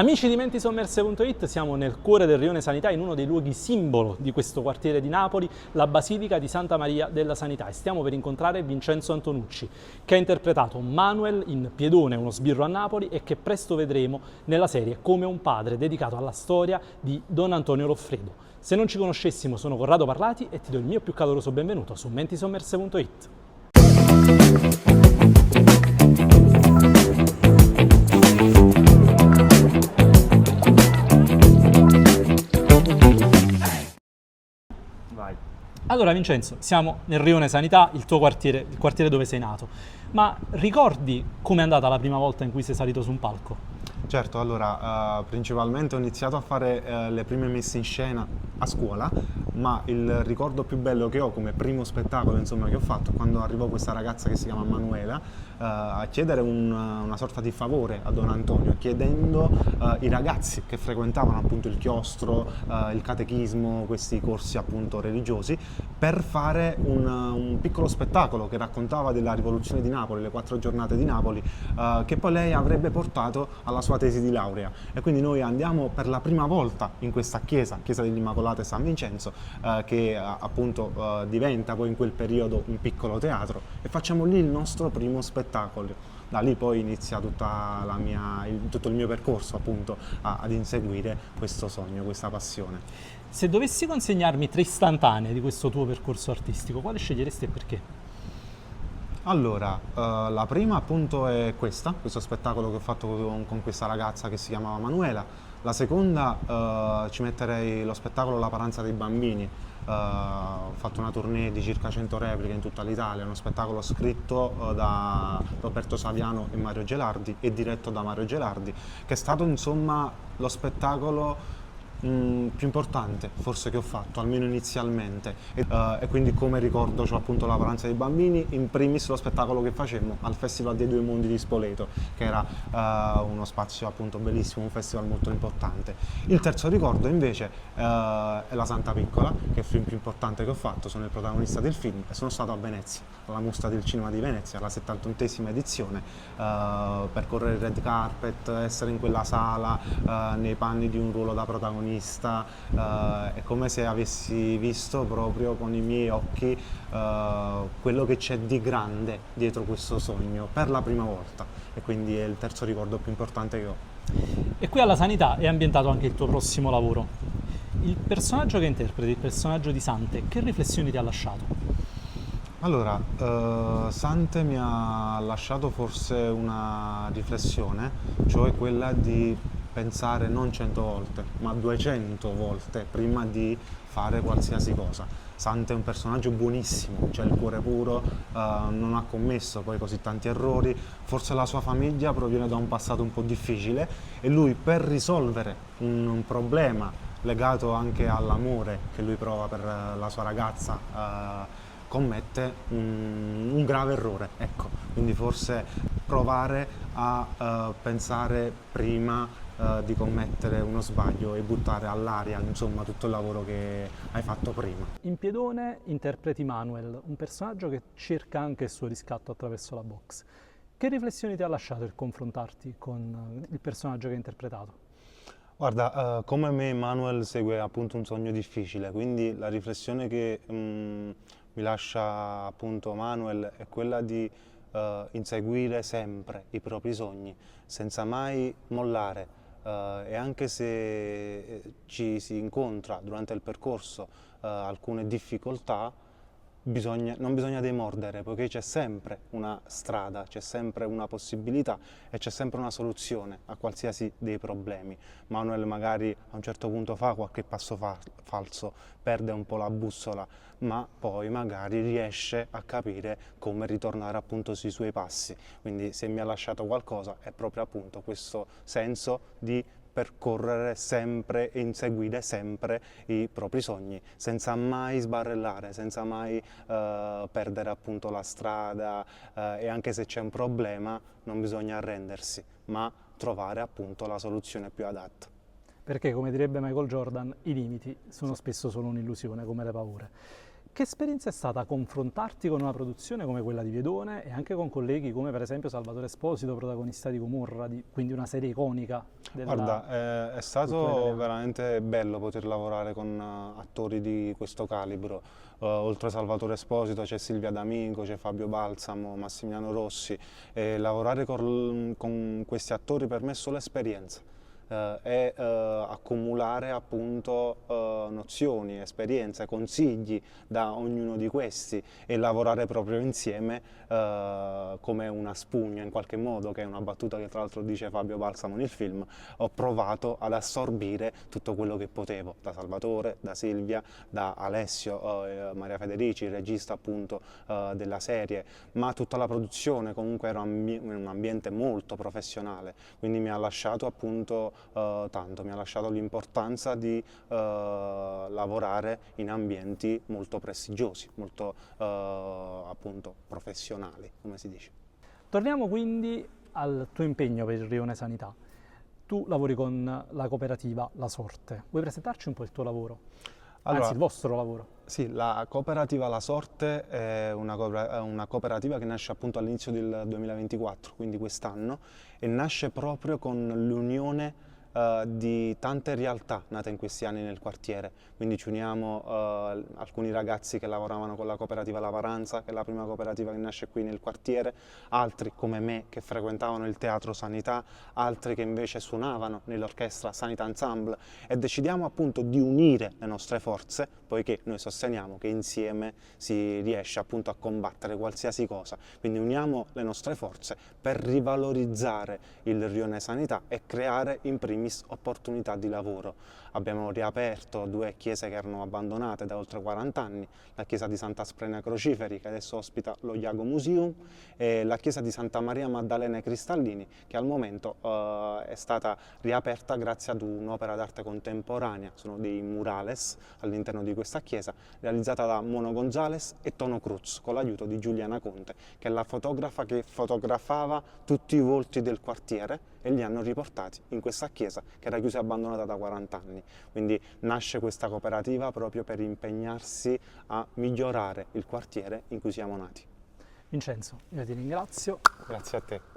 Amici di mentisommerse.it, siamo nel cuore del Rione Sanità, in uno dei luoghi simbolo di questo quartiere di Napoli, la Basilica di Santa Maria della Sanità, e stiamo per incontrare Vincenzo Antonucci, che ha interpretato Manuel in Piedone, uno sbirro a Napoli, e che presto vedremo nella serie Come un padre, dedicato alla storia di Don Antonio Loffredo. Se non ci conoscessimo, sono Corrado Parlati e ti do il mio più caloroso benvenuto su mentisommerse.it. Vai. Allora Vincenzo, siamo nel Rione Sanità, il tuo quartiere, il quartiere dove sei nato, ma ricordi com'è andata la prima volta in cui sei salito su un palco? Certo, allora, principalmente ho iniziato a fare le prime messe in scena a scuola, ma il ricordo più bello che ho come primo spettacolo, insomma, che ho fatto è quando arrivò questa ragazza che si chiama Manuela a chiedere una sorta di favore a Don Antonio, chiedendo i ragazzi che frequentavano appunto il chiostro, il catechismo, questi corsi appunto religiosi, per fare un piccolo spettacolo che raccontava della rivoluzione di Napoli, le 4 giornate di Napoli, che poi lei avrebbe portato alla sua tesi di laurea. E quindi noi andiamo per la prima volta in questa chiesa dell'Immacolata San Vincenzo, che appunto diventa poi in quel periodo un piccolo teatro, e facciamo lì il nostro primo spettacolo. Da lì poi inizia tutto il mio percorso appunto ad inseguire questo sogno, questa passione. Se dovessi consegnarmi 3 istantanee di questo tuo percorso artistico, quale sceglieresti e perché? Allora, la prima appunto è questo spettacolo che ho fatto con questa ragazza che si chiamava Manuela. La seconda, ci metterei lo spettacolo La paranza dei bambini. Ho fatto una tournée di circa 100 repliche in tutta l'Italia, uno spettacolo scritto da Roberto Saviano e Mario Gelardi e diretto da Mario Gelardi, che è stato insomma lo spettacolo più importante forse che ho fatto, almeno inizialmente, e quindi come ricordo c'ho appunto La paranza dei bambini, in primis lo spettacolo che facemmo al Festival dei Due Mondi di Spoleto, che era uno spazio appunto bellissimo, un festival molto importante. Il terzo ricordo invece è La Santa Piccola, che è il film più importante che ho fatto, sono il protagonista del film e sono stato a Venezia, alla Mostra del Cinema di Venezia, la 71esima edizione, percorrere il red carpet, essere in quella sala nei panni di un ruolo da protagonista. È come se avessi visto proprio con i miei occhi quello che c'è di grande dietro questo sogno per la prima volta, e quindi è il terzo ricordo più importante che ho. E qui alla Sanità è ambientato anche il tuo prossimo lavoro. Il personaggio che interpreti, il personaggio di Sante, che riflessioni ti ha lasciato? Allora, Sante mi ha lasciato forse una riflessione, cioè quella di pensare non 100 volte, ma 200 volte prima di fare qualsiasi cosa. Sante è un personaggio buonissimo, c'ha il cuore puro, non ha commesso poi così tanti errori, forse la sua famiglia proviene da un passato un po' difficile e lui, per risolvere un problema legato anche all'amore che lui prova per la sua ragazza, commette un grave errore, ecco. Quindi forse provare a pensare prima di commettere uno sbaglio e buttare all'aria insomma tutto il lavoro che hai fatto prima. In Piedone interpreti Manuel, un personaggio che cerca anche il suo riscatto attraverso la box. Che riflessioni ti ha lasciato il confrontarti con il personaggio che hai interpretato? Guarda, come me Manuel segue appunto un sogno difficile, quindi la riflessione che mi lascia appunto Manuel è quella di inseguire sempre i propri sogni, senza mai mollare. E anche se ci si incontra durante il percorso alcune difficoltà, non bisogna demordere, poiché c'è sempre una strada, c'è sempre una possibilità e c'è sempre una soluzione a qualsiasi dei problemi. Manuel magari a un certo punto fa qualche passo falso, perde un po' la bussola, ma poi magari riesce a capire come ritornare appunto sui suoi passi. Quindi se mi ha lasciato qualcosa è proprio appunto questo senso di percorrere sempre e inseguire sempre i propri sogni, senza mai sbarellare, senza mai perdere appunto la strada, e anche se c'è un problema non bisogna arrendersi, ma trovare appunto la soluzione più adatta. Perché, come direbbe Michael Jordan, i limiti sono spesso solo un'illusione, come le paure. Che esperienza è stata confrontarti con una produzione come quella di Piedone e anche con colleghi come per esempio Salvatore Esposito, protagonista di Gomorra, quindi una serie iconica della Guarda, è cultura stato italiana? veramente bello poter lavorare con attori di questo calibro. Oltre a Salvatore Esposito c'è Silvia D'Amico, c'è Fabio Balsamo, Massimiliano Rossi. E lavorare con questi attori per me è solo esperienza. E accumulare appunto nozioni, esperienze, consigli da ognuno di questi e lavorare proprio insieme come una spugna in qualche modo, che è una battuta che tra l'altro dice Fabio Balsamo nel film. Ho provato ad assorbire tutto quello che potevo da Salvatore, da Silvia, da Alessio, Maria Federici, il regista appunto della serie, ma tutta la produzione comunque era in un ambiente molto professionale, quindi mi ha lasciato appunto tanto, mi ha lasciato l'importanza di lavorare in ambienti molto prestigiosi, molto appunto professionali, come si dice. Torniamo quindi al tuo impegno per il Rione Sanità. Tu lavori con la cooperativa La Sorte. Vuoi presentarci un po' il tuo lavoro? Allora, Anzi, il vostro lavoro. sì, la cooperativa La Sorte è una cooperativa che nasce appunto all'inizio del 2024, quindi quest'anno, e nasce proprio con l'unione di tante realtà nate in questi anni nel quartiere. Quindi ci uniamo alcuni ragazzi che lavoravano con la cooperativa La Paranza, che è la prima cooperativa che nasce qui nel quartiere, altri come me che frequentavano il teatro Sanità, altri che invece suonavano nell'orchestra Sanità Ensemble, e decidiamo appunto di unire le nostre forze, poiché noi sosteniamo che insieme si riesce appunto a combattere qualsiasi cosa. Quindi uniamo le nostre forze per rivalorizzare il Rione Sanità e creare in primis opportunità di lavoro. Abbiamo riaperto 2 chiese che erano abbandonate da oltre 40 anni, la chiesa di Santa Sprena Crociferi, che adesso ospita lo Iago Museum, e la chiesa di Santa Maria Maddalena ai Cristallini, che al momento è stata riaperta grazie ad un'opera d'arte contemporanea. Sono dei murales all'interno di questa chiesa, realizzata da Mono Gonzales e Tono Cruz, con l'aiuto di Giuliana Conte, che è la fotografa che fotografava tutti i volti del quartiere, e li hanno riportati in questa chiesa che era chiusa e abbandonata da 40 anni. Quindi nasce questa cooperativa proprio per impegnarsi a migliorare il quartiere in cui siamo nati. Vincenzo, io ti ringrazio. Grazie a te.